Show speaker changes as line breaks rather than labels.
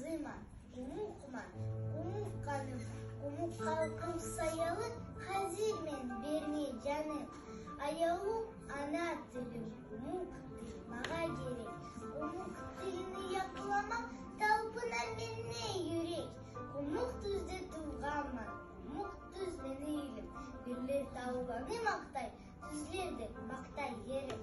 Зыман, кумук куман, кумук каным, кумук калкым саялы, хазир мен берме жаным. Аялу ана тилим, кумук тил мага керек. Кумук тилini якыламак, талпынар менне юрек. Кумук түздө тууганман, кумук түз мени илим. Бирлер табылганы мактай, түзлерди мактай керек.